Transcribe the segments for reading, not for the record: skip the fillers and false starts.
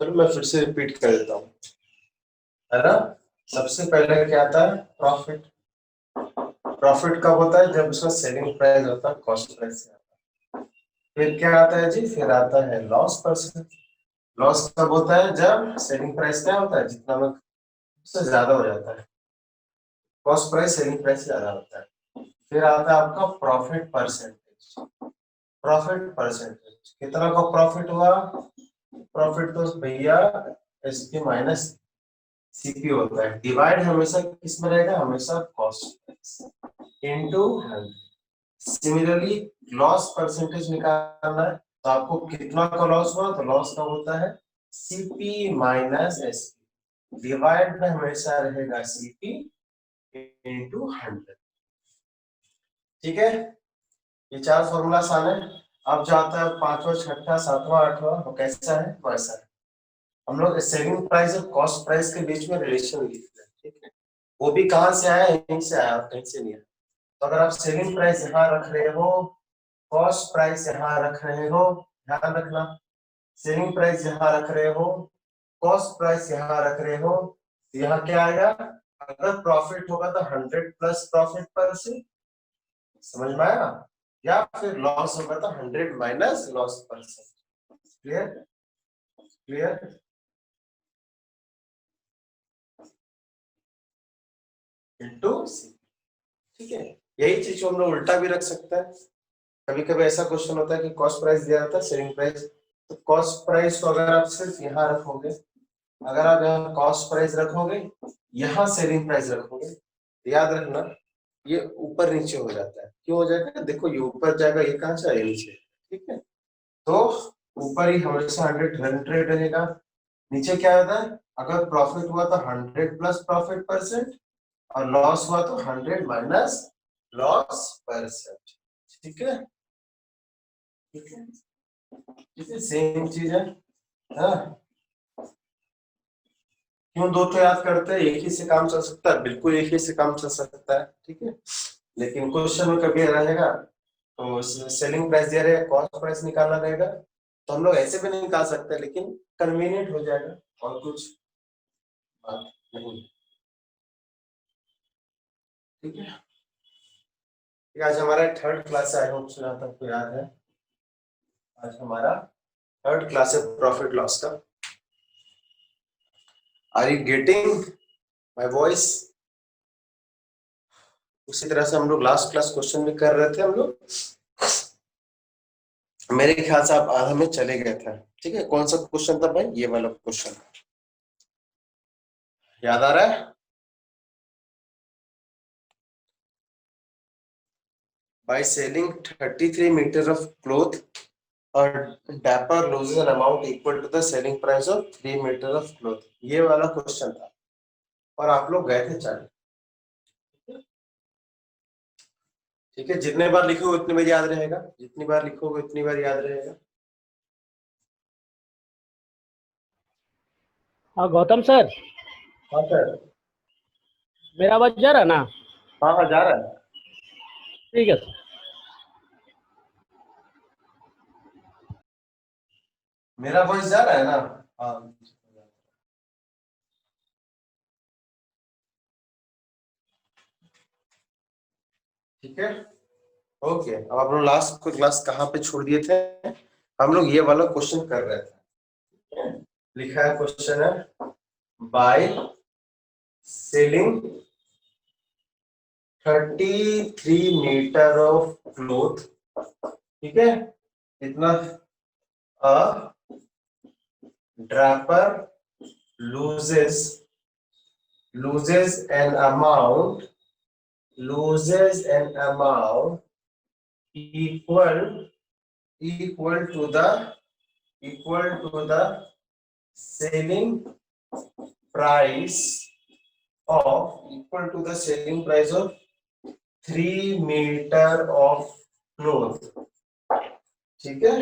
चलो मैं फिर से रिपीट कर देता हूँ, है ना। सबसे पहले क्या आता है? प्रॉफिट। प्रॉफिट कब होता है? जब उसका सेलिंग प्राइस होता है कॉस्ट प्राइस से आता है। फिर क्या आता है जी? फिर आता है लॉस परसेंट। लॉस कब होता है? जब सेलिंग प्राइस क्या होता है, जितना में उससे ज्यादा हो जाता है, कॉस्ट प्राइस सेलिंग प्राइस से ज्यादा होता है। फिर आता है आपका प्रॉफिट परसेंटेज। प्रॉफिट परसेंटेज कितना का प्रॉफिट हुआ? प्रॉफिट तो भैया एसपी माइनस सीपी होता है, डिवाइड हमेशा किस में रहेगा? हमेशा cost into 100। Similarly loss percentage निकालना है, तो आपको कितना का लॉस हुआ? तो लॉस का होता है सीपी माइनस एसपी, डिवाइड में हमेशा रहेगा सीपी इनटू 100। ठीक है, ये चार फॉर्मूला आसान है। अब जो आता है पांचवा, छठा, सातवां, आठवां, वो कैसा है? वैसा है। हम लोग सेलिंग प्राइस और कॉस्ट प्राइस के बीच में रिलेशन लिख रहे हैं, ठीक है। वो भी कहाँ से आया? यहीं से आया, कहीं से नहीं आया। तो अगर आप सेलिंग प्राइस यहाँ रख रहे हो, कॉस्ट प्राइस यहाँ रख रहे हो, ध्यान रखना, सेलिंग प्राइस यहाँ रख रहे हो, कॉस्ट प्राइस यहाँ रख रहे हो, तो यहाँ क्या आएगा? अगर प्रॉफिट होगा तो 100 प्लस प्रॉफिट परसेंट, समझ में आया? या फिर लॉस होगा तो 100 minus loss percent. Clear? Clear? Into C. ठीक है, यही चीज को हम लोग उल्टा भी रख सकते हैं। कभी कभी ऐसा क्वेश्चन होता है कि कॉस्ट प्राइस दिया जाता है, सेलिंग प्राइस, तो कॉस्ट प्राइस को अगर आप सिर्फ यहाँ रखोगे, अगर आप यहाँ कॉस्ट प्राइस रखोगे, यहाँ सेलिंग प्राइस रखोगे, तो याद रखना ये ऊपर नीचे हो जाता है। क्यों हो जाएगा? देखो ये ऊपर जाएगा, ये कहाँ से? नीचे। ठीक है, तो ऊपर ही हमेशा 100 रहेगा, नीचे क्या होता है? अगर प्रॉफिट हुआ तो 100 प्लस प्रॉफिट परसेंट, और लॉस हुआ तो 100 माइनस लॉस परसेंट। ठीक है, ठीक है, ठीक है, सेम चीज है। हाँ, क्यों दो तो याद करते हैं? एक ही से काम चल सकता है, बिल्कुल एक ही से काम चल सकता है। ठीक है, लेकिन क्वेश्चन में कभी रहेगा तो सेलिंग प्राइस दिया रहेगा, कॉस्ट प्राइस निकालना रहेगा, तो हम लोग ऐसे भी नहीं निकाल सकते, लेकिन कन्वीनियंट हो जाएगा, और कुछ बात नहीं। ठीक है, आज हमारा थर्ड क्लास है, आई होप सुना सबको याद है। आज हमारा थर्ड क्लास है प्रॉफिट लॉस का। Are you getting my voice? उसी तरह से हम लोग लास्ट क्लास क्वेश्चन भी कर रहे थे हम लोग, मेरे ख्याल से आप आधा में चले गए थे। ठीक है, कौन सा क्वेश्चन था भाई? ये वाला क्वेश्चन याद आ रहा है? By selling 33 meters of cloth, a dapper loses an amount equal to the selling price of 3 meters of cloth। ये वाला क्वेश्चन था, और आप लोग गए थे 4। ठीक है, जितने बार लिखोगे उतनी बार याद रहेगा, जितनी बार लिखोगे उतनी बार याद रहेगा। हाँ गौतम सर, हाँ सर। मेरा आवाज जा रहा ना? हाँ हाँ, जा रहा है। ठीक है सर। मेरा वॉइस जा रहा है ना? हाँ, ठीक है, ओके। अब आप लोग लास्ट क्लास कहाँ पे छोड़ दिए थे? हम लोग ये वाला क्वेश्चन कर रहे थे। लिखा है, क्वेश्चन है by selling 33 metre of cloth. ठीक है, इतना a draper loses an amount equal to the selling price of 3 meter of cloth। ठीक है,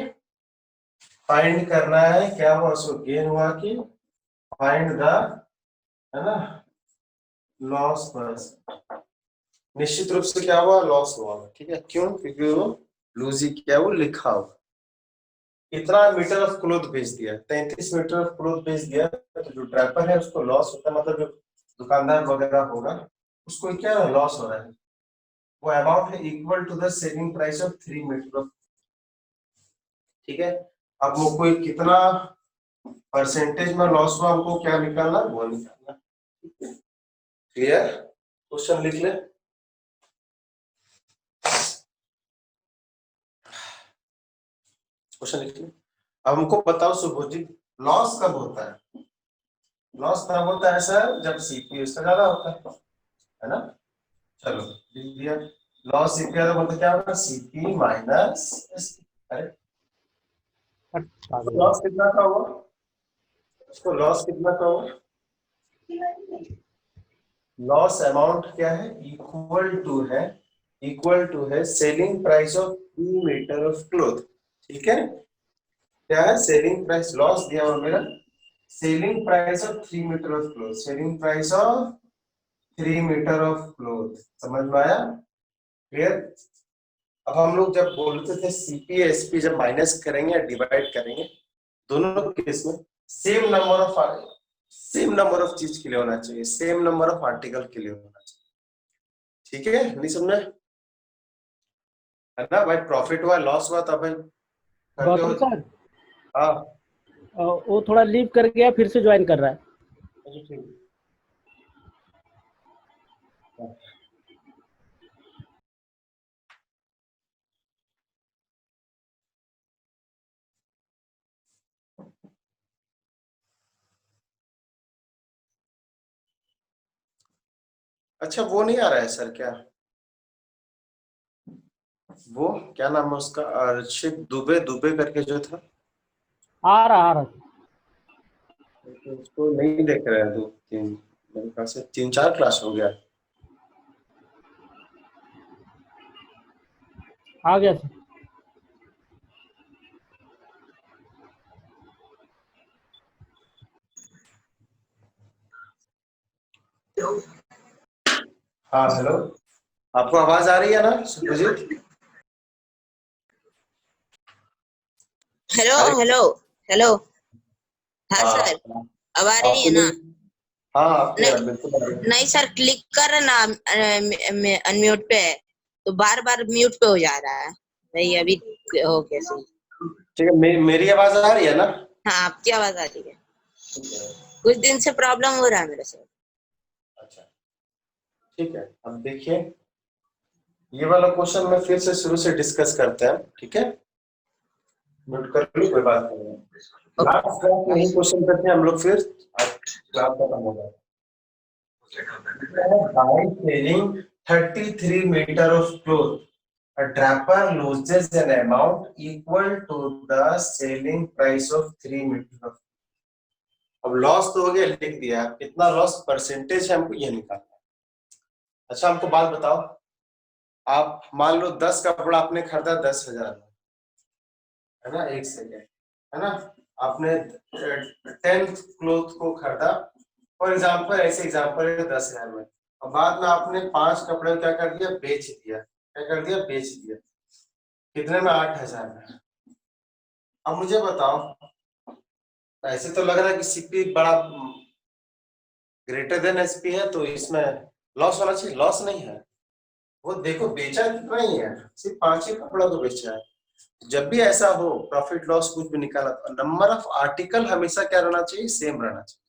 फाइंड करना है क्या हुआ, उसको गेन हुआ कि फाइंड द, है ना, लॉस परसेंट। निश्चित रूप से क्या हुआ? लॉस हुआ। ठीक है, क्यों? क्योंकि वो लूज ही किया, वो लिखा हुआ। इतना मीटर ऑफ क्लोथ बेच दिया, 33 मीटर ऑफ क्लोथ बेच दिया, तो जो ड्रैपर है उसको लॉस होता है, मतलब जो दुकानदार वगैरह होगा उसको क्या लॉस हो रहा है। वो अमाउंट है equal to the selling price of 3 metre of, ठीक है। अब वो कोई कितना परसेंटेज में लॉस हुआ हमको क्या निकालना, वो निकालना। क्लियर, क्वेश्चन लिख ले। क्वेश्चन लिख ले। अब हमको बताओ सुभोजित, लॉस कब होता है? लॉस तब होता है सर जब सीपी उससे ज्यादा होता है ना। चलो लिख दिया, लॉस सीपी ज्यादा मतलब क्या होगा, सीपी माइनस एसपी। अरे लॉस कितना का हुआ, उसको लॉस कितना का हुआ, लॉस अमाउंट क्या है, इक्वल टू है selling price of 3 metre of cloth, ठीक है। क्या है सेलिंग प्राइस, लॉस दिया हुआ मेरा, selling price of 3 metre of cloth, selling price of 3 metre of cloth, समझ में आया, क्लियर। अब हम लोग जब बोलते थे सीपी एसपी जब माइनस करेंगे या डिवाइड करेंगे, दोनों केस में सेम नंबर ऑफ चीज के लिए होना चाहिए, सेम नंबर ऑफ आर्टिकल के लिए होना चाहिए, ठीक है। नहीं समझे, है ना भाई, प्रॉफिट हुआ लॉस हुआ तब करते हो। गौतम सर, हाँ वो थोड़ा लीव कर गया, फिर से ज्वाइन कर रहा है। ठीक। अच्छा वो नहीं आ रहा है सर क्या, वो क्या नाम है उसका, अर्शित दुबे दुबे करके जो था, आ रहा उसको नहीं देख रहे हैं, 2 3 मेरे ख्याल से 3 4 क्लास हो गया। आ गया सर। हाँ हेलो, आपको आवाज आ रही है ना सुप्रजीत? हेलो अरे हेलो हेलो। हाँ हाँ सर, अब आ रही आपको है ना? नहीं, हाँ आपकी नहीं आवाज बिल्कुल आ रही है। नहीं सर, क्लिक कर ना अनम्यूट पे, तो बार बार म्यूट पे हो जा रहा है भाई। अभी हो गया सही। ठीक है, मेरी आवाज आ रही है ना? हाँ, आपकी आवाज आ रही है। ठीक है, कुछ दिन से प्रॉब्लम हो रहा है मेरे से। अच्छा ठीक है। अब देखिए ये वाला क्वेश्चन में फिर से शुरू से डिस्कस करते हैं, ठीक है। नोट कर लो, कोई बात नहीं है। लास्ट क्लास में यही क्वेश्चन करते हैं हम लोग, फिर आज क्लास खत्म होगा। By selling 33 meter of cloth, a draper loses an amount equal to the selling price of 3 meter of। अब लॉस तो हो गया, लिख दिया, कितना लॉस परसेंटेज है हमको ये निकालना है। अच्छा हमको बात बताओ, आप मान लो 10 कपड़ा आपने खरीदा 10,000 में, है ना, एक सेकेंड, है ना, आपने 10 क्लोथ को खरीदा फॉर एग्जाम्पल, ऐसे एग्जाम्पल है 10,000 में, और बाद में आपने 5 कपड़े क्या कर दिया, बेच दिया, क्या कर दिया, बेच दिया, कितने में, 8,000 में। अब मुझे बताओ, ऐसे तो लग रहा है कि सीपी बड़ा ग्रेटर देन एसपी है, तो इसमें लॉस होना चाहिए, लॉस नहीं है। वो देखो बेचा कितना ही है, सिर्फ 5 ही कपड़ा को बेचा है। जब भी ऐसा हो प्रॉफिट लॉस कुछ भी निकाला, तो नंबर ऑफ आर्टिकल हमेशा क्या रहना चाहिए, सेम रहना चाहिए,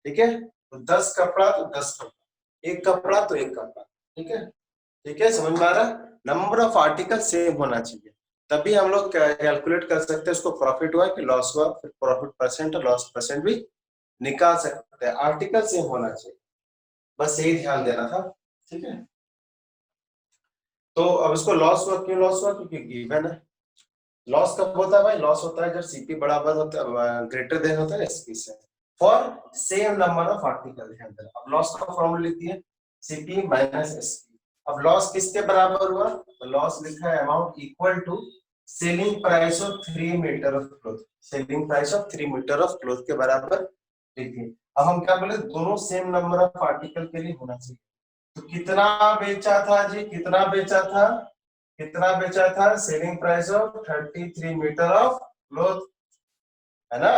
ठीक है। तो 10 कपड़ा तो 10 कपड़ा, एक कपड़ा तो एक कपड़ा, ठीक है, समझ में आ रहा है। नंबर ऑफ आर्टिकल सेम होना चाहिए, तभी हम लोग कैलकुलेट कर सकते हैं उसको प्रॉफिट हुआ कि लॉस हुआ, फिर प्रॉफिट परसेंट और लॉस परसेंट भी निकाल सकते हैं। आर्टिकल सेम होना चाहिए, बस यही ध्यान देना था, ठीक है। तो अब इसको लॉस हुआ, क्यों लॉस हुआ, क्योंकि गिवन है। लॉस कब होता है भाई, लॉस होता है जब सीपी बराबर होता है, ग्रेटर देन होता है एसपी से, for same number of article के अंदर। अब लॉस का फॉर्मूला लिख दिए, सीपी माइनस एसपी। अब लॉस किसके बराबर हुआ, तो लॉस लिखा है amount equal to selling price of 3 metre of cloth, selling price of 3 metre of cloth के बराबर लिखिए। अब हम क्या बोले, दोनों सेम नंबर ऑफ आर्टिकल के लिए होना चाहिए। तो कितना बेचा था जी, कितना बेचा था, कितना बेचा था, selling price of 33 metre of cloth, है ना।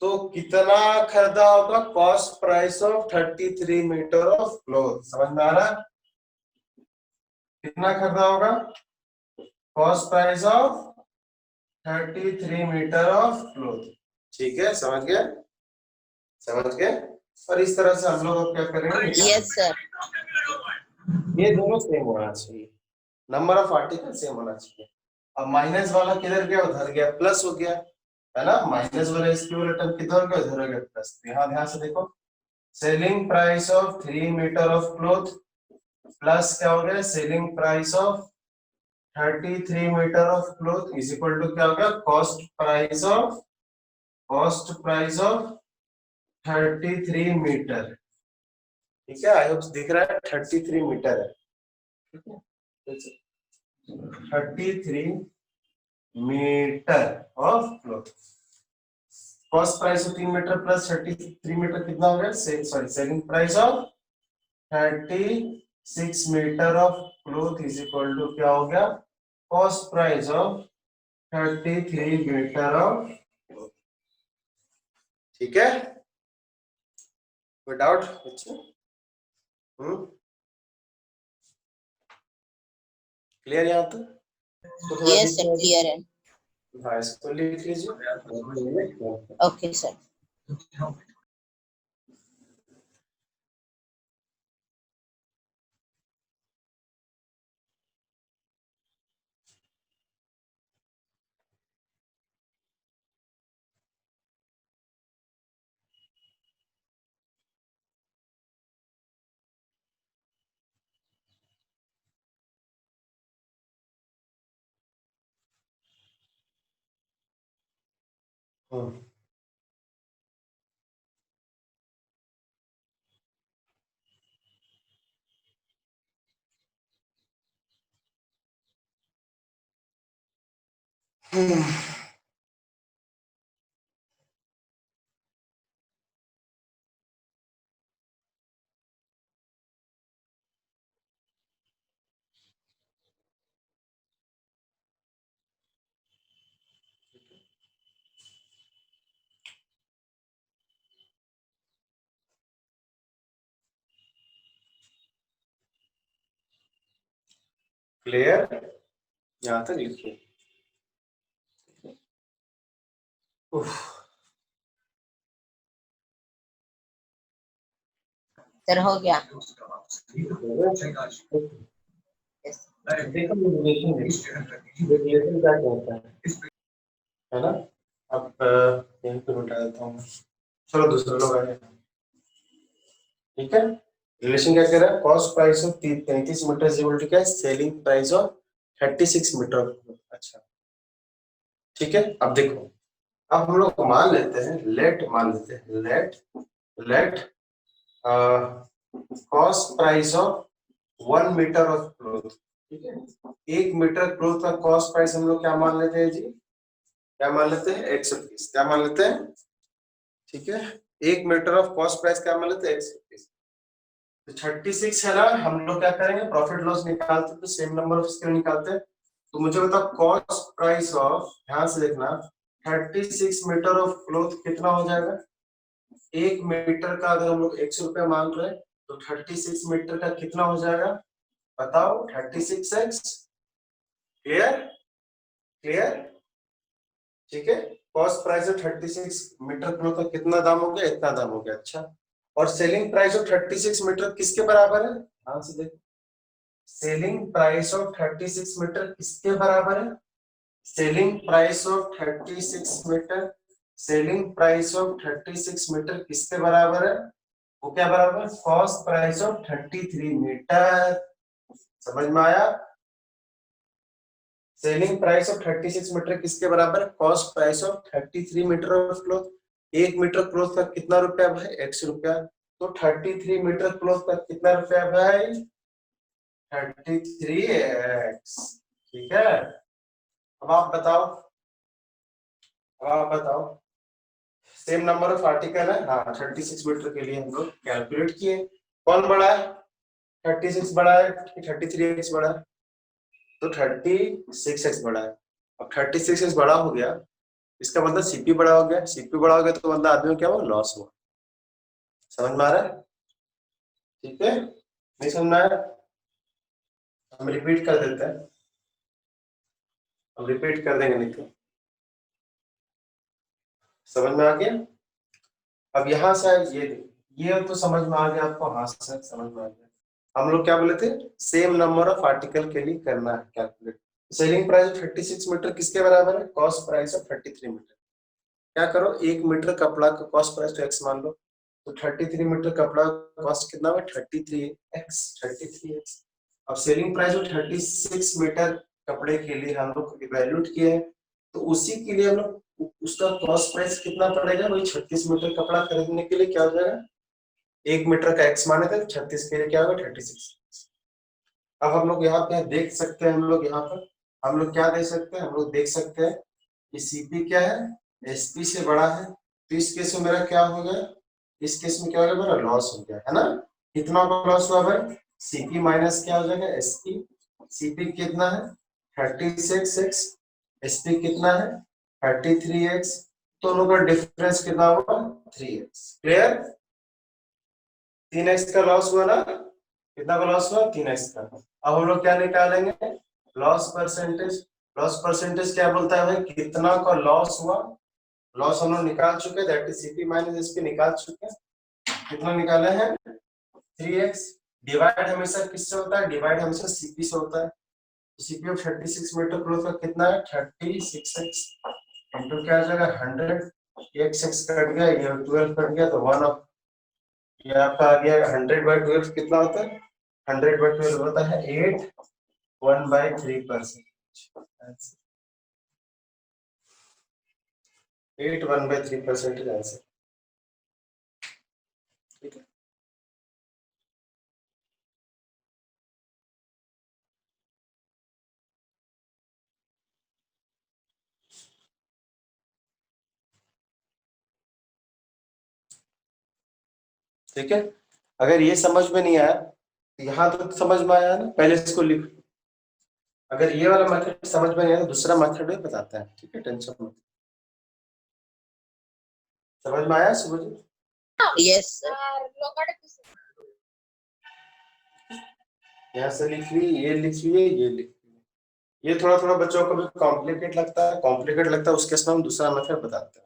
तो कितना खरीदा होगा, cost price of 33 metre of cloth, समझ में आ रहा है? कितना खरीदा होगा, cost price of 33 metre of cloth. ठीक है, समझ गए, समझ गए। और इस तरह से हम लोग क्या करेंगे, यस सर। ये दोनों सेम होना चाहिए, नंबर ऑफ आर्टिकल सेम होना चाहिए। अब माइनस वाला किधर गया, उधर गया, प्लस हो गया, है ना। माइनस वाला इक्विवेलेंट किधर गया, उधर गया प्लस। यहाँ ध्यान से देखो, selling price of 3 metre of cloth plus क्या हो गया, selling price of 33 metre of cloth is equal to क्या हो गया, कॉस्ट प्राइस ऑफ 33 मीटर। ठीक है, आई होप दिख रहा है, 33 मीटर है, ठीक है, 33 metre of cloth. Cost price of 3 metre plus 33 metre कितना हो गया, sorry selling price of 36 metre of cloth is equal to क्या हो गया, cost price of 33 metre of cloth. ठीक है, कोई डाउट बच्चे? क्लियर यहाँ तक? तो थोड़ा यस सर, क्लियर है। हाँ, इसको लिख लीजिए। Okay sir. क्लियर, यहाँ तक लिखिए। सर हो गया। यस। देखो रिलेशन क्या कहता है ना। अब यहीं पे मिटा देता हूँ, चलो दूसरे लोग आए। ठीक है, रिलेशन क्या कह रहा है, cost price of 33 metre is equal to क्या है, सेलिंग प्राइस ऑफ 36 मीटर। अच्छा ठीक है, अब देखो, अब हम लोग मान लेते हैं, मान लेते हैं let cost price of 1 metre of cloth. ठीक है, 1 मीटर क्लोथ का कॉस्ट प्राइस हम लोग क्या मान लेते हैं जी, क्या मान लेते हैं, 130, क्या मान लेते हैं। ठीक है, 1 मीटर ऑफ कॉस्ट प्राइस क्या मान लेते हैं, 130। तो 36 है ना, हम लोग क्या करेंगे, प्रॉफिट लॉस निकालते तो सेम नंबर ऑफ स्केल निकालते हैं। तो मुझे बताओ कॉस्ट प्राइस ऑफ, ध्यान से देखना, 36 मीटर ऑफ क्लोथ कितना हो जाएगा। 1 मीटर का अगर हम लोग 100 रुपया मांग रहे हैं तो 36 मीटर का कितना हो जाएगा, बताओ, 36x। क्लियर, क्लियर, ठीक है। Cost price of 36 metre cloth का कितना दाम हो गया, इतना दाम हो गया। अच्छा, और सेलिंग प्राइस ऑफ 36 मीटर किसके बराबर है, ध्यान से देखो, सेलिंग प्राइस ऑफ 36 मीटर किसके बराबर है, selling price of 36 metre, selling price of 36 metre किसके बराबर है, वो क्या बराबर है, कॉस्ट प्राइस ऑफ 33 मीटर। समझ में आया, सेलिंग प्राइस ऑफ 36 मीटर किसके बराबर है, cost price of 33 metre of cloth. 1 metre cloth का कितना रुपया भाई, 100 रुपया। तो 33 मीटर क्लॉथ का कितना रुपया भाई, 33x। ठीक है, अब आप बताओ, सेम नंबर ऑफ आर्टिकल है, हाँ 36 मीटर के लिए हम लोग कैलकुलेट किए, कौन बड़ा है, 36 बड़ा है कि 33x बड़ा है, तो 36x बड़ा है। अब 36x बड़ा हो गया इसका मतलब सीपी बड़ा हो गया, सीपी बड़ा हो गया तो मतलब आदमी को क्या हुआ, लॉस हुआ। समझ में आ रहा है? ठीक है, नहीं समझ में आया? हम रिपीट कर देते हैं, हम रिपीट कर देंगे, नहीं तो समझ में आ गया। अब यहाँ से ये तो समझ में आ गया आपको, हाँ सर समझ में आ गया। हम लोग क्या बोले थे, सेम नंबर ऑफ आर्टिकल के लिए करना है कैलकुलेट। सेलिंग प्राइस 36 मीटर किसके बराबर है, कॉस्ट प्राइस ऑफ 33 मीटर। क्या करो, 1 मीटर कपड़ा का कॉस्ट प्राइस तो एक्स मान लो, तो 33 मीटर कपड़ा कॉस्ट कितना हुआ, 33x। अब सेलिंग प्राइस 36 मीटर कपड़े के लिए हम लोग इवैल्यूएट किया है, तो उसी के लिए हम लोग उसका कॉस्ट प्राइस कितना पड़ेगा, वही 36 मीटर कपड़ा खरीदने के लिए क्या हो जाएगा, 1 मीटर का एक्स माने थे, 36 के लिए क्या होगा, 36। अब हम लोग यहाँ पे देख सकते हैं, हम लोग यहाँ पर हम लोग क्या देख सकते हैं, हम लोग देख सकते हैं कि सीपी क्या है, एसपी से बड़ा है, तो इस केस में मेरा क्या हो गया, इस केस में क्या हो गया, मेरा लॉस हो गया है ना। कितना लॉस हुआ भाई, सीपी माइनस क्या हो जाएगा, एसपी। सीपी कितना है 36x, एसपी कितना है 33x, दोनों का डिफरेंस कितना हुआ 3x। क्लियर, 3x का लॉस हुआ ना, कितना का लॉस हुआ, 3x का। अब हम लोग क्या निकालेंगे, लॉस परसेंटेज। लॉस परसेंटेज क्या बोलता है भाई, कितना का लॉस हुआ, लॉस हम लोग निकाल चुके हैं, that is CP minus SP निकाल चुके हैं। कितना निकाले हैं 3x। डिवाइड हमेशा किससे होता है, डिवाइड हमेशा सीपी से होता है। सीपी ऑफ 36 मीटर क्लोथ का कितना है 36x इंटू क्या आ जाएगा 100, x कट गया, ये 12 कट गया, तो 1 ऑफ ये आपका आ गया 100/12 कितना होता है, 100/12 होता है 8, 1/3%। 8 1/3% आंसर। ठीक है, ठीक है। अगर ये समझ में नहीं आया तो यहाँ तो समझ में आया ना, पहले इसको लिख। अगर ये वाला मेथड समझ में नहीं आया तो दूसरा मेथड भी बताते हैं, ठीक है, टेंशन मत। समझ में आया सुबह? Yes sir. यहाँ से लिख ली, ये लिख लिए, ये लिख लिए। ये थोड़ा थोड़ा बच्चों को भी कॉम्प्लिकेट लगता है, कॉम्प्लिकेट लगता है, उसके साथ हम दूसरा मेथड बताते हैं।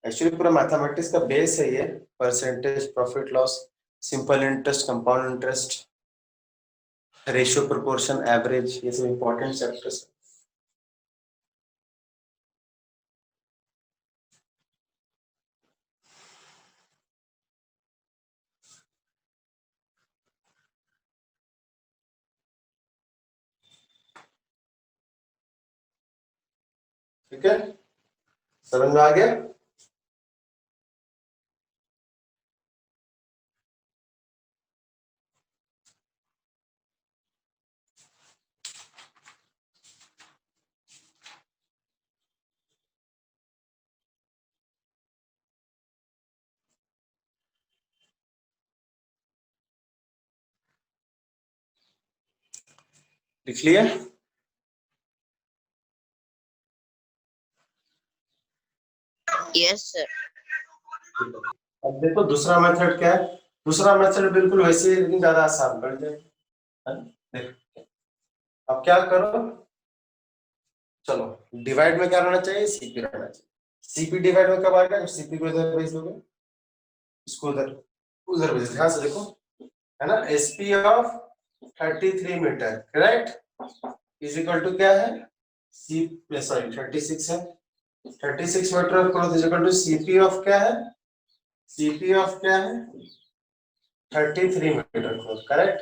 एक्चुअली पूरा मैथमेटिक्स का बेस है ये, percentage, profit loss, simple interest, compound interest, ratio, proportion, average, ये सब इंपॉर्टेंट चैप्टर्स। ठीक है, समझ में आ गया। लिख लिया, यस सर। अब देखो दूसरा मेथड क्या है, दूसरा मेथड बिल्कुल वैसे ही लेकिन ज्यादा आसान बढ़ जाएगा। देखो अब क्या करो, चलो डिवाइड में क्या रहना चाहिए, सीपी रहना चाहिए। सीपी डिवाइड में कब आएगा, जब सीपी को इधर भेज दोगे, इसको उधर उधर भेज, ध्यान से देखो, है ना, SP of 33 metre correct is equal to क्या है, सी सॉरी 36 है, 36 metre of cloth is equal to CP of क्या है, सीपी ऑफ क्या है 33 मीटर क्लॉथ करेक्ट।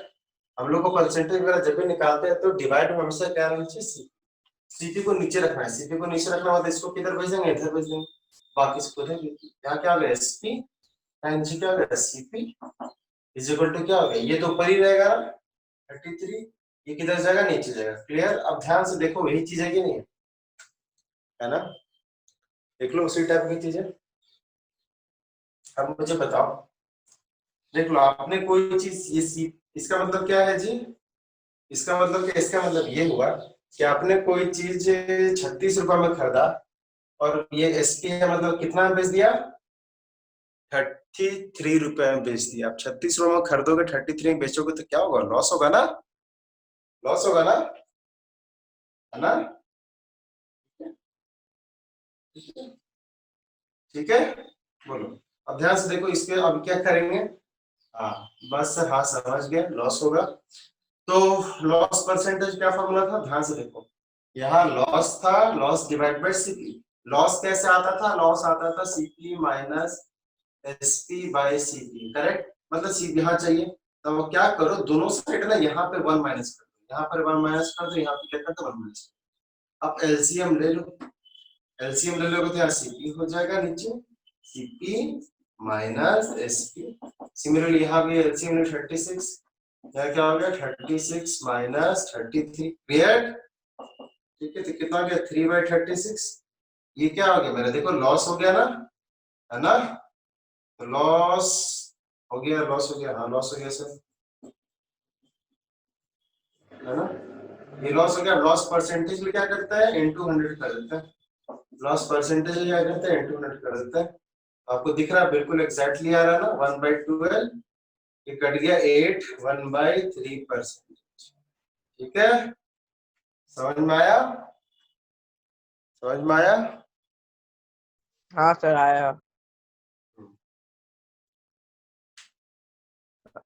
हम लोग को परसेंटेज वगैरह जब भी निकालते हैं तो डिवाइड में हमेशा क्या रहना चाहिए, सीपी को नीचे रखना है, सीपी को नीचे रखना मतलब इसको किधर भेजेंगे, इधर भेज देंगे, बाकी इसको यहाँ क्या हो गया एसपी एंड जी क्या हो गया सीपी इज इक्वल टू क्या हो गया, ये तो ऊपर ही रहेगा 33, ये किधर जाएगा, नीचे जाएगा। क्लियर, अब ध्यान से देखो यही चीज है कि नहीं है ना, देख लो उसी टाइप की चीज है। अब मुझे बताओ, देख लो आपने कोई चीज ये सी, इसका मतलब क्या है जी, इसका मतलब क्या, इसका मतलब ये हुआ कि आपने कोई चीज 36 रुपए में खरीदा और ये एसपी है, मतलब कितना में बेच दिया? 33 रुपए में बेच दिया। आप 36 रुपए में खरीदोगे, 33 में बेचोगे तो क्या होगा? लॉस होगा ना, लॉस होगा ना, है ना? ठीक है, बोलो। अब ध्यान से देखो, इसके अब क्या करेंगे? हाँ बस, हाँ समझ गए, लॉस होगा। तो लॉस परसेंटेज क्या फॉर्मूला था? ध्यान से देखो, यहाँ लॉस था, loss divide by CP. Loss कैसे आता था? लॉस आता था CP minus SP bye CP, correct? मतलब सीपी यहाँ चाहिए, तो क्या करो, दोनों साइड ना यहाँ पे 1 माइनस कर दो, यहाँ पर 1 माइनस कर दो, यहाँ पे क्या कर दो 1 माइनस। अब एलसीएम ले लो, एलसीएम ले लोगे तो यहाँ सीपी हो जाएगा नीचे, सीपी माइनस एसपी। सिमिलरली यहाँ भी एलसीएम ले 36, यहाँ क्या हो गया? 36 माइनस 33, क्लियर? ठीक है, तो कितना हो गया? 3/36। ये क्या हो गया मेरा? देखो लॉस हो गया ना, है ना? तो लॉस हो गया, लॉस हो गया, हाँ लॉस हो गया सर, है ना? ये लॉस हो गया। लॉस परसेंटेज में क्या करता है? इनटू 100 कर देता है। लॉस परसेंटेज क्या करता है? इनटू 100 कर देता है। आपको दिख रहा है, बिल्कुल एग्जैक्टली आ रहा है ना, 1/12। ये कट गया 8, 1/3%। ठीक है, समझ में आया? समझ में आया? हाँ सर आया।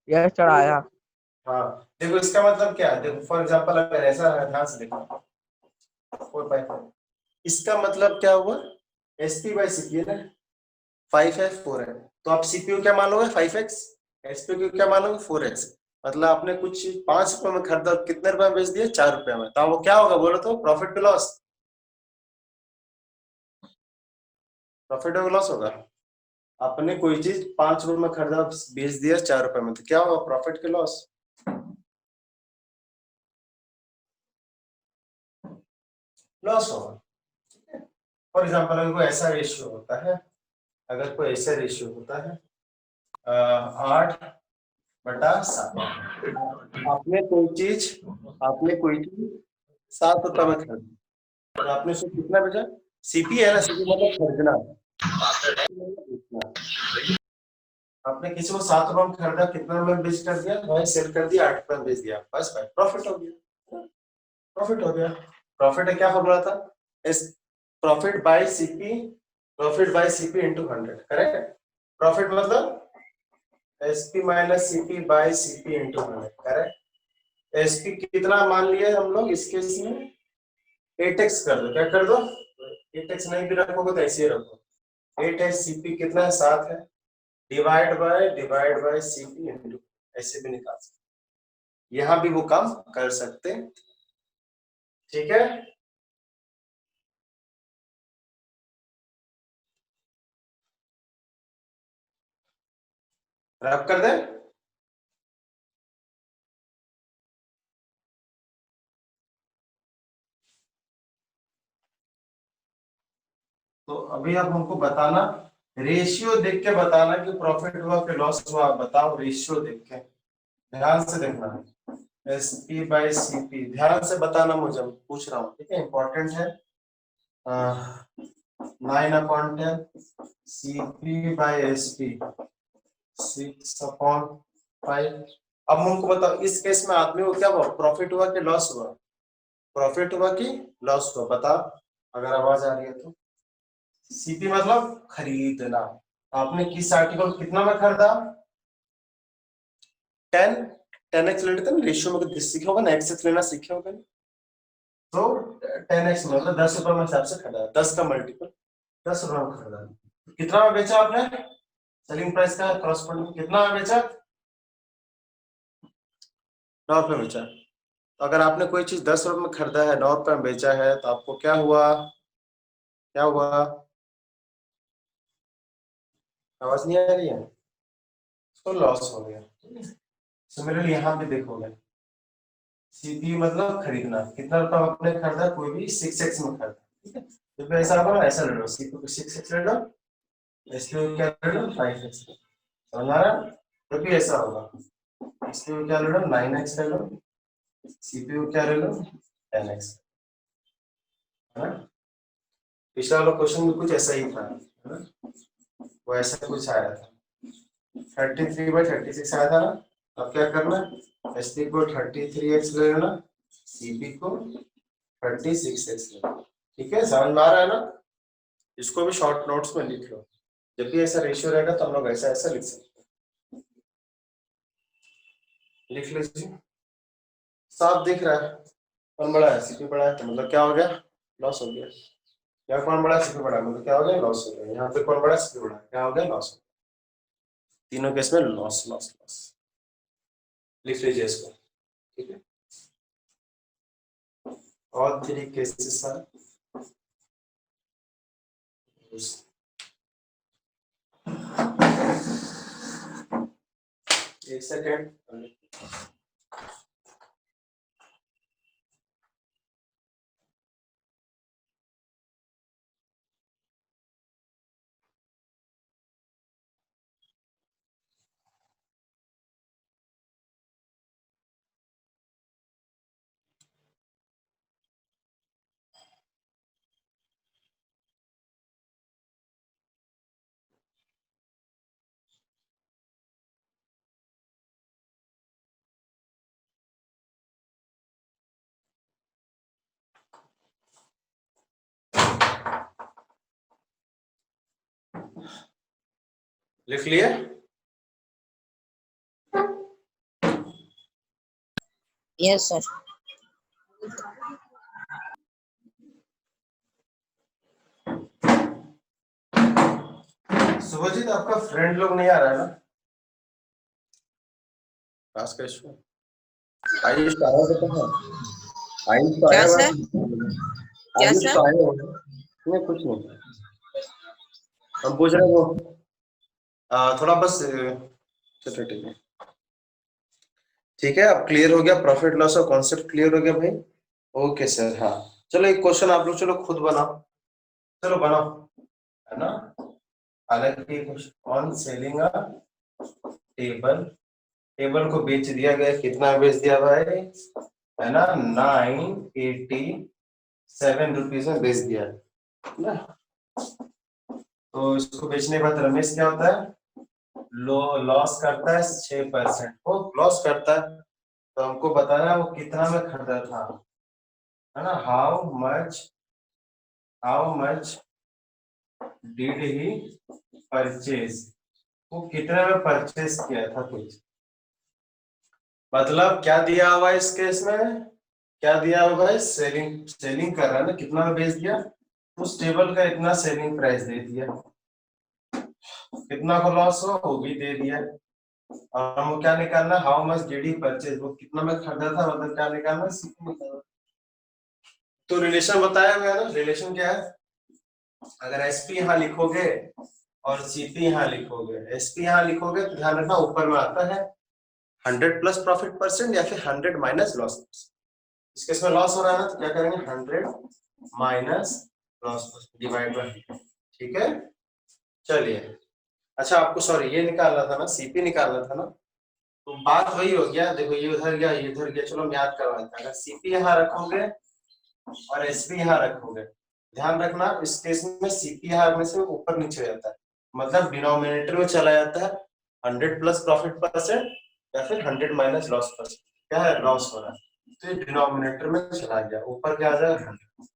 यस सर आया। हाँ देखो, इसका मतलब क्या है? देखो फॉर एग्जांपल अगर ऐसा है, ध्यान से देखो, 4/5, इसका मतलब क्या हुआ? एसपी बाय सीपी है ना, 5 है 4 है, तो आप सीपीयू क्या मान लोगे? 5x, एसपीयू क्या मान लोगे? 4x। मतलब आपने कुछ 5 रुपए में खरीदा, कितने रुपए में बेच दिए? 4 रुपए में, तो वो क्या होगा बोलो तो? प्रॉफिट का लॉस? प्रॉफिट और लॉस होगा। आपने कोई चीज 5 रुपए में खरीदा, बेच दिया 4 रुपए में, तो क्या होगा? प्रॉफिट के लॉस, लॉस होगा। फॉर एग्जाम्पल अगर कोई ऐसा रेशियो होता है, अगर कोई ऐसा रेशियो होता है 8/7, आपने कोई चीज 7 रुपए में खरीदी, और आपने उसको कितना बेचा? सीपी है ना, सीपी मतलब खरीदना, आपने किसी को 7 रुपए में खरीदा, कितना में बेच कर दिया? भाई सेल कर दिया, 8 रुपए में बेच दिया, बस भाई प्रॉफिट हो गया, प्रॉफिट हो गया। प्रॉफिट है, क्या फॉर्मूला था? इस profit by CP, profit by CP into 100, correct? Profit मतलब SP minus CP by CP into 100, correct? SP कितना मान लिया हम लोग इस केस में? 8x कर दो, क्या कर दो? 8x नहीं भी रखोगे तो ऐसे ही रखो, 8x सीपी कितना है? 7 है, डिवाइड बाय सीपी इनटू, ऐसे भी निकाल सकते, यहां भी वो काम कर सकते, ठीक है? रब कर दे। तो अभी आप हमको बताना, रेशियो देख के बताना कि प्रॉफिट हुआ कि लॉस हुआ, बताओ रेशियो देख के, ध्यान से देखना है। एसपी बाय सीपी, ध्यान से बताना, मुझे पूछ रहा हूँ, ठीक है? इंपॉर्टेंट है। 9/10 सीपी बाय एसपी 6/5। अब हमको बताओ, इस केस में आदमी को क्या हुआ? प्रॉफिट हुआ कि लॉस हुआ? प्रॉफिट हुआ कि लॉस हुआ? बता, अगर आवाज आ रही है तो। सीपी मतलब खरीदना, आपने किस आर्टिकल कितना में खरीदा? 10x लेते थे ना, रेशियो में सीखे होगा ना, एक्स लेना सीखे होगा ना, तो 10x मतलब 10 रुपए में हिसाब से खरीदा, 10 का मल्टीपल 10 रुपए में खरीदा, कितना में बेचा आपने? सेलिंग प्राइस का क्रॉसपोर्डिंग कितना में बेचा? 9 रुपए में बेचा। तो अगर आपने कोई चीज 10 रुपए में खरीदा है, 9 रुपए में बेचा है, तो आपको क्या हुआ? क्या हुआ? आवाज नहीं आ रही है? तो लॉस हो गया। सिमिलरली यहाँ पे देखोगे, सीपी मतलब खरीदना, कितना रुपया आपने खरीदा? कोई भी 6x में खरीदा, ठीक है? तो फिर ऐसा होगा ना, ऐसा ले लो, सीपी को 6x ले लो, एसपी को क्या ले लो? 5x, समझ आ रहा है? तो भी ऐसा होगा, एसपी को क्या ले लो? 9x ले लो, सीपी को क्या ले लो? 10x। है ना। पिछला वाला क्वेश्चन भी कुछ ऐसा ही था, है ना, वो ऐसा कुछ आया था, 33/36 आया था ना। अब क्या करना, एस पी को 33x ले लेना, सीपी को 36x ले लेना। ठीक है, समझ में आ रहा है ना। इसको भी शॉर्ट नोट्स में लिख लो, जब भी ऐसा रेशियो रहेगा तो हम लोग ऐसा ऐसा लिख सकते हैं। लिख लीजिए, साफ दिख रहा है, कौन बड़ा है, सीपी बड़ा है, तो मतलब क्या हो गया, लॉस हो गया। यहाँ कौन बड़ा है, सीपी बड़ा है, मतलब क्या हो गया, लॉस हो गया। यहाँ पे कौन बड़ा है, सीपी बड़ा है, क्या हो गया, लॉस हो गया। तीनों केस में लॉस लॉस लॉस। लिख लीजिए इसको, ठीक है। और 3 केसेस are एक सेकेंड। लिख लिए, यस सर। शुभजीत आपका फ्रेंड लोग नहीं आ रहा है ना, क्लास का इशू। आयुष तो आया होता है, आयुष तो क्या आया हुआ सर? है, क्या आयुष सर? तो आया हुआ है। नहीं कुछ नहीं, हम पूछ रहे हैं वो थोड़ा बस चलो ठीक है। ठीक है, अब क्लियर हो गया, प्रॉफिट लॉस का कॉन्सेप्ट क्लियर हो गया भाई। ओके सर, हाँ चलो एक क्वेश्चन आप लोग चलो खुद बनाओ, चलो बनाओ, है ना। हालांकि on selling a table, table को बेच दिया गया, कितना बेच दिया भाई, है ना, 987 रुपीज में बेच दिया, है ना। तो इसको बेचने के बाद रमेश क्या होता है, लॉस करता है 6%, वो लॉस करता है। तो हमको बताना है वो कितना में खरीदा था, है ना। How much did he purchase, वो कितने में परचेज किया था कुछ, मतलब क्या दिया हुआ है इस केस में, क्या दिया हुआ है, सेलिंग सेलिंग कर रहा है ना, कितना में बेच दिया, उस टेबल का इतना सेलिंग प्राइस दे दिया, कितना को लॉस हो वो भी दे दिया। और हमको क्या निकालना, how much did he purchase, वो कितना में खरीदा था, मतलब क्या निकालना, सीपी निकालना। तो रिलेशन बताया हुआ है ना, रिलेशन क्या है, अगर एसपी यहाँ लिखोगे और सीपी यहाँ लिखोगे, एसपी यहाँ लिखोगे तो ध्यान रखना ऊपर में आता है 100 प्लस प्रॉफिट परसेंट या फिर 100 माइनस लॉस परसेंट। इस केस में लॉस हो रहा है ना, तो क्या करेंगे, 100 माइनस लॉस डिवाइड बाय, ठीक है। चलिए, अच्छा आपको सॉरी ये निकालना था ना, सीपी निकालना था ना, तो बात वही हो गया, देखो ये उधर गया ये इधर गया, चलो मैं याद करवा देता हूं। अगर सीपी यहाँ रखोगे और एसपी यहाँ रखोगे, ध्यान रखना इस केस में सीपी यहाँ रखने से ऊपर नीचे हो जाता है, मतलब डिनोमिनेटर में चला जाता है 100 प्लस प्रॉफिट परसेंट या फिर 100 माइनस लॉस परसेंट, क्या है, लॉस हो रहा है, तो ये डिनोमिनेटर में चला गया, ऊपर क्या आ जाएगा 100,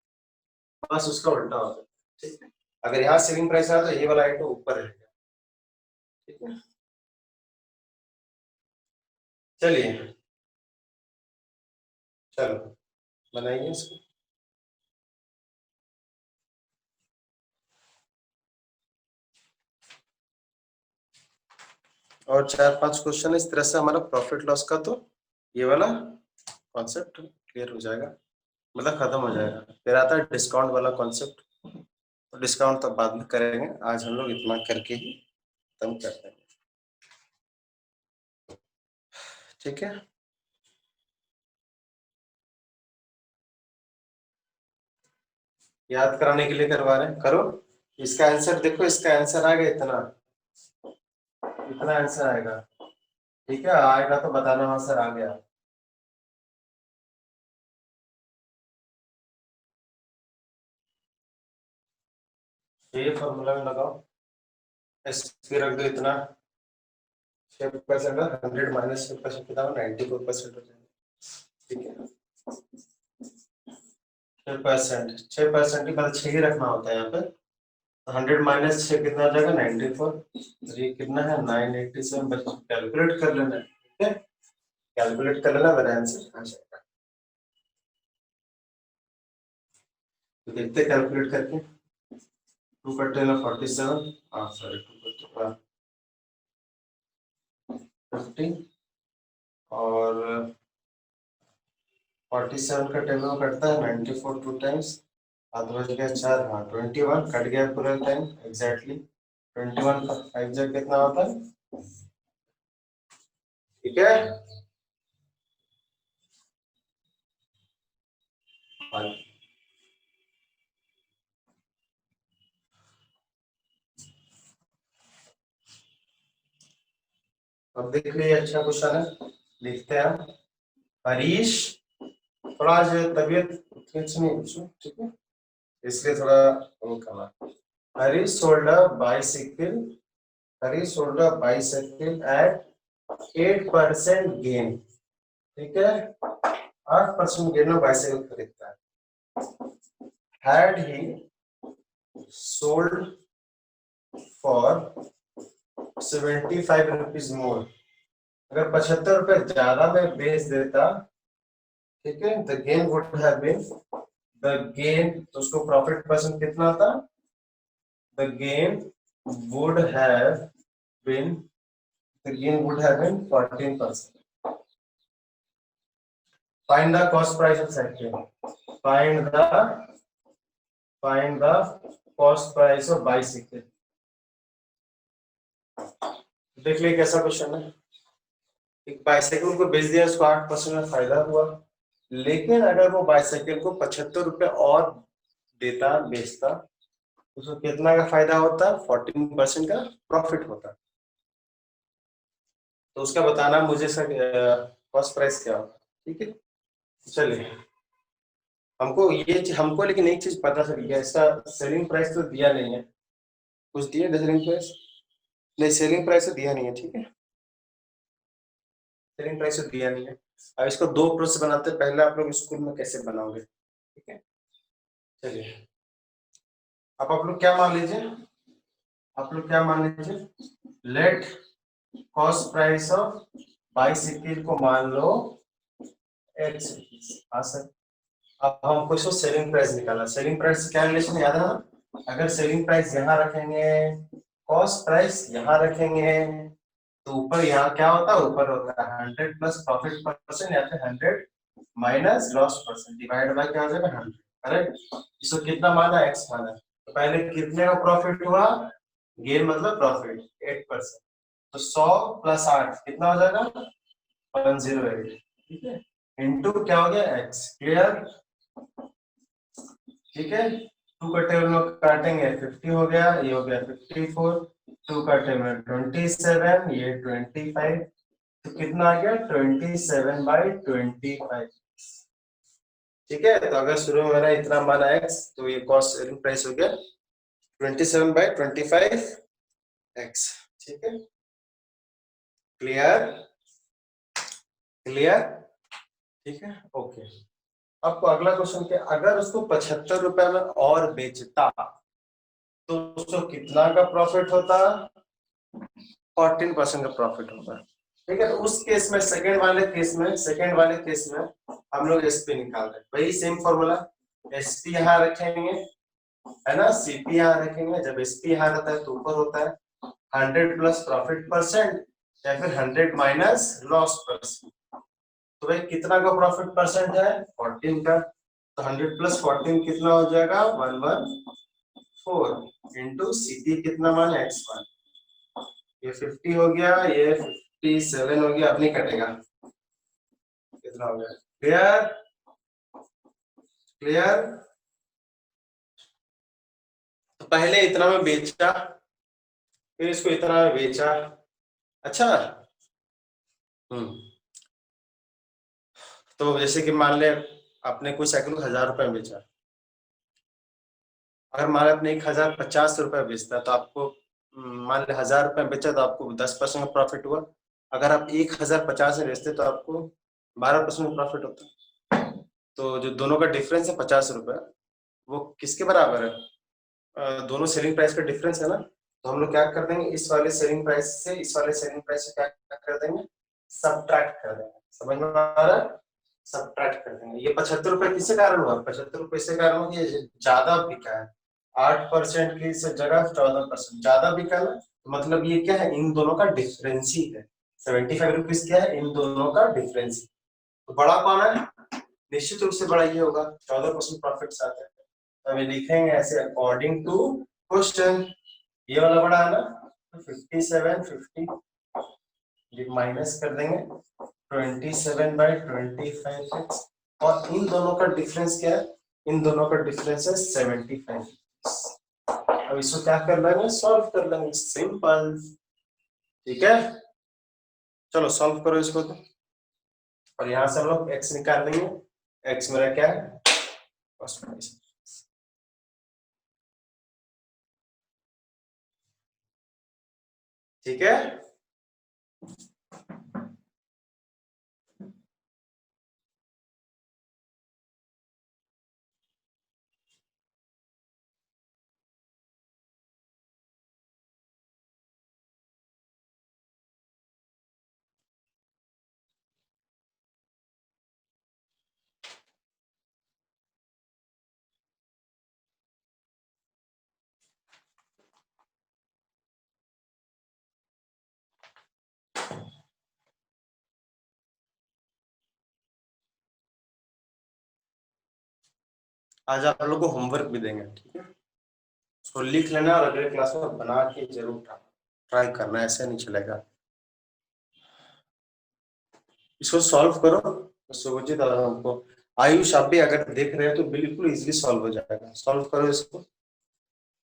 बस उसका उल्टा हो जाएगा, ठीक है। अगर यहाँ सेलिंग प्राइस आया तो ये वाला आइटम ऊपर रहेगा, ठीक है। चलिए चलो बनाइए इसको। और 4-5 क्वेश्चन इस तरह से हमारा प्रॉफिट लॉस का तो ये वाला कॉन्सेप्ट क्लियर हो जाएगा, मतलब खत्म हो जाएगा। फिर आता है डिस्काउंट वाला कॉन्सेप्ट, तो डिस्काउंट तो बाद में करेंगे, आज हम लोग इतना करके ही खत्म कर देंगे, ठीक है। याद कराने के लिए करवा रहे हैं, करो। इसका आंसर देखो, इसका आंसर आ गया इतना, इतना आंसर आएगा, ठीक है, आएगा तो बताना हाँ सर आ गया। ये फॉर्मूला में लगाओ, एसपी रख दो इतना 6% 100 माइनस 6% कितना 94% हो जाएगा। ठीक है 6% की बात 6 ही रखना होता है यहाँ पे। 100 माइनस 6 कितना आ जाएगा 94। और ये कितना है 987। बच्चों कैलकुलेट कर लेना, ठीक है कैलकुलेट कर लेना, मेरा आंसर आ जाएगा। तो देखते कैलकुलेट करके 2 का 10 47, सॉरी 2 का 50 और 47 का 10 में कटता है 94 2 टाइम्स, हाथ बच गया 4, हाँ 21 कट गया पूरा टाइम एग्जैक्टली 21 का 5 जग कितना होता है, ठीक है 5। अब देख लीजिए अच्छा क्वेश्चन है, लिखते हैं हम। हरीश थोड़ा आज तबीयत उतनी अच्छी नहीं है, ठीक है इसलिए थोड़ा वो कमा। Harish sold a bicycle, Harish sold a bicycle at 8% gain, ठीक है 8% गेन में बाइसिकल खरीदता है। Had he sold for 75 rupees more, अगर 75 रुपए ज्यादा में बेच देता, ठीक है the gain would have been, the gain तो उसको प्रॉफिट परसेंट कितना था, the gain would have been, the gain would have been 14%। Find the cost price of cycle, find the cost price of bicycle. देख लिए कैसा question है, एक bicycle को बेच दिया, उसको 8% में फायदा हुआ, लेकिन अगर वो बाइसाइकिल को 75 रुपए और देता बेचता, उसको कितना का फायदा होता, 14% का प्रॉफिट होता। तो उसका बताना मुझे सर कॉस्ट प्राइस क्या होता, ठीक है चलिए हमको लेकिन एक चीज पता चल गया, इसका सेलिंग प्राइस तो दिया नहीं है, कुछ दिया सेलिंग प्राइस नहीं, सेलिंग प्राइस तो दिया नहीं है, ठीक है सेलिंग प्राइस तो दिया नहीं है। अब इसको 2 प्रोसेस बनाते हैं, पहले आप लोग स्कूल में कैसे बनाओगे, ठीक है चलिए अब आप लोग क्या मान लीजिए, आप लोग क्या मान लीजिए, late cost price of bicycle को मान लो x। हाँ सर, अब हमको इसको सेलिंग प्राइस निकालना, सेलिंग प्राइस क्या रिलेशन याद है ना, अगर सेलिंग प्राइस यहाँ रखेंगे, कॉस्ट प्राइस यहाँ रखेंगे, तो ऊपर यहाँ क्या होता है, ऊपर होता है 100 प्लस प्रॉफिट परसेंट या फिर 100 minus loss percent divide by क्या हो जाएगा 100, करेक्ट। इसको कितना माना x माना, तो पहले कितने का प्रॉफिट हुआ, गेन मतलब प्रॉफिट 8%, तो 100 प्लस 8 कितना हो जाएगा 108, ठीक है इनटू क्या हो गया x, क्लियर, ठीक है 2 का टेबल में काटेंगे 50 हो गया, ये हो गया 54, 2 का टेबल 27, ये 25, तो कितना आ गया 27/25, ठीक है। तो अगर शुरू में मेरा इतना माना x, तो ये कॉस्ट सेलिंग प्राइस हो गया 27/25 x, ठीक है क्लियर, क्लियर, ठीक है ओके। अब अगला क्वेश्चन क्या, अगर उसको 75 रुपए में और बेचता तो उसको कितना का प्रॉफिट होता, 14% का प्रॉफिट होगा, ठीक है। तो उस केस में सेकंड वाले केस में हम लोग एसपी निकाल रहे हैं, वही सेम फॉर्मूला, एसपी यहाँ रखेंगे है ना, सीपी यहाँ रखेंगे, जब एसपी यहाँ रहता है तो ऊपर होता है 100 प्लस प्रॉफिट परसेंट या फिर 100 माइनस लॉस परसेंट, तो भाई कितना का प्रॉफिट परसेंट है 14 का, तो 100 प्लस 14 कितना हो जाएगा 114 इंटू सीपी कितना माने x1, ये 50 हो गया, ये 57 हो गया, अब नहीं कटेगा, कितना हो गया, क्लियर, क्लियर। तो पहले इतना में बेचा, फिर इसको इतना में बेचा, अच्छा तो जैसे कि मान ले आपने कोई साइकिल को 1000 रुपए में बेचा, अगर मान लो आपने 1050 रुपए बेचता तो आपको मान लो 1000 रुपए बेचा तो आपको 10% का प्रॉफिट हुआ। अगर आप 1050 में बेचते तो आपको 12% का प्रॉफिट होता। तो जो दोनों का डिफरेंस है 50 रुपए, वो किसके बराबर है? दोनों सेलिंग प्राइस का डिफरेंस है ना। तो हम लोग क्या कर देंगे, इस वाले सेलिंग प्राइस से इस वाले सेलिंग प्राइस से क्या कर देंगे, सब्ट्रैक्ट कर देंगे। समझ में आ रहा है? सब्ट्रैक्ट कर देंगे। ये 75 रुपए किसके कारण हुआ? 75 रुपए इसके कारण हुआ कि ये ज्यादा बिका है। 8% की जगह 14% ज्यादा बिका है। मतलब ये क्या है, इन दोनों का डिफरेंस ही है। 75 रुपीज क्या है, इन दोनों का डिफरेंस। तो बड़ा कौन है? निश्चित रूप से बड़ा ये होगा, 14% प्रॉफिट आता है। तो हमें लिखेंगे ऐसे, अकॉर्डिंग टू क्वेश्चन, ये वाला बड़ा है ना, तो 5750 ये माइनस कर देंगे 27/25 और इन दोनों का डिफरेंस क्या है? इन दोनों का डिफरेंस है 75। अब इसको क्या कर लेंगे, सॉल्व कर लेंगे, सिंपल। ठीक है, चलो सॉल्व करो इसको। तो और यहां से हम लोग x निकाल देंगे। x मेरा क्या है, ठीक है। आज आप लोग को होमवर्क भी देंगे, ठीक है। उसको लिख लेना और अगले क्लास में बना के जरूर ट्राई करना, ऐसे नहीं चलेगा। इसको सॉल्व करो तो सुभजीत और हमको, आयुष आप भी अगर देख रहे हो तो बिल्कुल इजीली सॉल्व हो जाएगा। सॉल्व करो इसको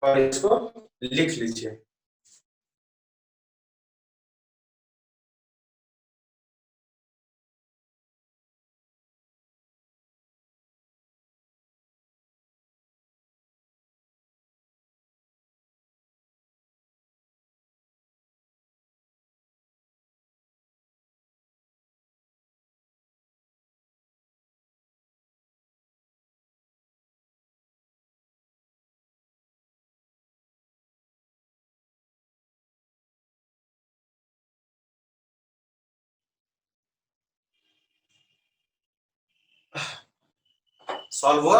और इसको लिख लीजिए। सॉल्व हुआ?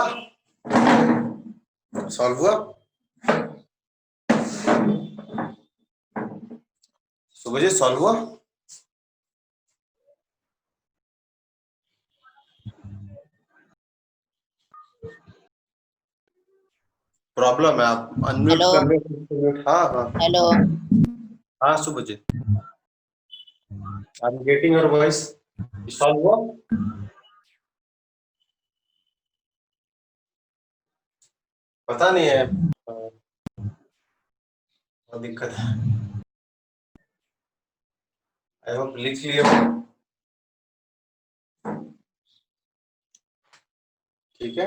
सॉल्व हुआ सुभजीत? सॉल्व हुआ? प्रॉब्लम है, आप अनम्यूट हेलो कर लो। हाँ हाँ हेलो हाँ Subhajit, I am getting your voice. Solve हुआ? पता नहीं है, बहुत दिक्कत है। आई होप लिख लिए हो। ठीक है,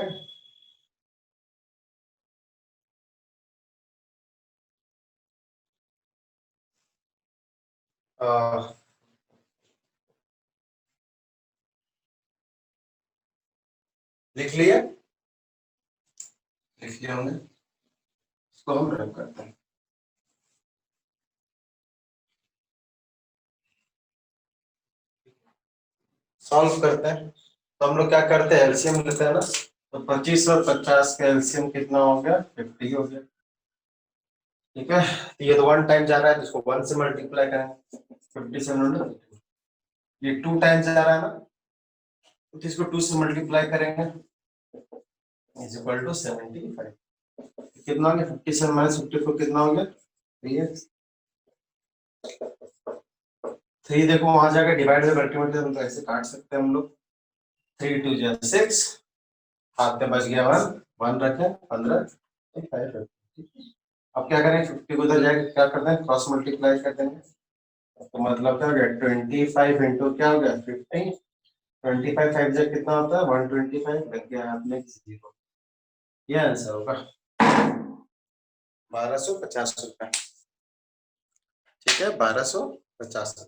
लिख लिए? लिख लिए होंगे, इसको हम रन करते हैं। सॉल्व करते हैं। तो हम लोग क्या करते हैं, एलसीएम लेते हैं ना। तो 25 और 50 का एलसीएम कितना हो गया, 50 हो गया। ठीक है, तो ये तो 1 टाइम जा रहा है तो इसको 1 से मल्टीप्लाई करेंगे। 57, ये 2 टाइम जा रहा है ना, तो इसको 2 से मल्टीप्लाई करेंगे, इज इक्वल टू 75। कितना हो गया, 57 माइनस 54 कितना हो गया, 3x। 3 देखो वहां जाकर डिवाइड में मल्टीप्लाई तो ऐसे काट सकते हैं हम लोग। 3 2 जा 6, हाथ में बच गया 1, 1 रखे 15, 5। अब क्या करें, 50 को उधर जाके क्या करते हैं, क्रॉस मल्टीप्लाई कर देंगे। तो मतलब क्या हो गया, 25 इंटू क्या हो गया 50, 25 5 जा कितना होता है 125, लग गया हाथ में 0। ये आंसर होगा। 1250 रुपए। ठीक है, 1250।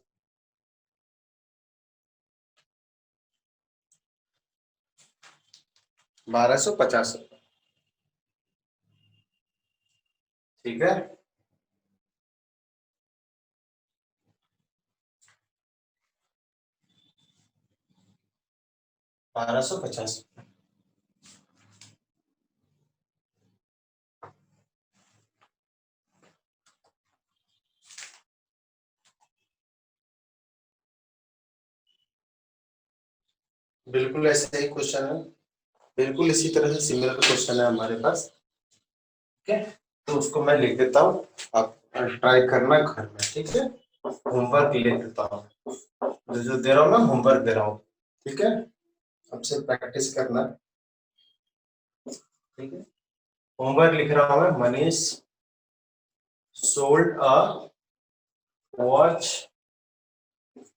1250 रुपए। ठीक है, ₹1250। बिल्कुल ऐसे ही क्वेश्चन है, बिल्कुल इसी तरह से सिमिलर क्वेश्चन है हमारे पास। ठीक है, तो उसको मैं लिख देता हूँ, आप ट्राई करना घर में। ठीक है, होमवर्क लिख देता हूँ, जो दे रहा हूँ ना होमवर्क दे रहा हूँ। ठीक है, सबसे प्रैक्टिस करना। ठीक है, होमवर्क लिख रहा हूँ मैं। Manish sold a watch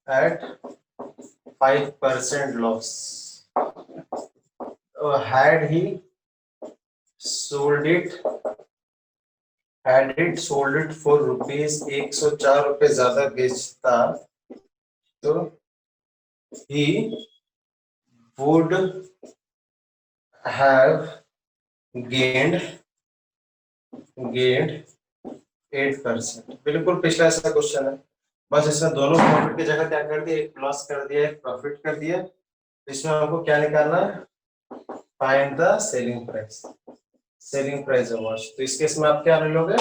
at 5% loss. Had it sold it for rupees 104 रुपए ज्यादा बेचता तो he would have gained 8%। बिल्कुल पिछला ऐसा क्वेश्चन है, बस इसमें दोनों प्रॉफिट की जगह क्या कर दिया, एक लॉस कर दिया एक प्रॉफिट कर दिया। इसमें हमको क्या निकालना है, find the selling price. Selling price of watch. तो इस केस में आप क्या ले लोगे,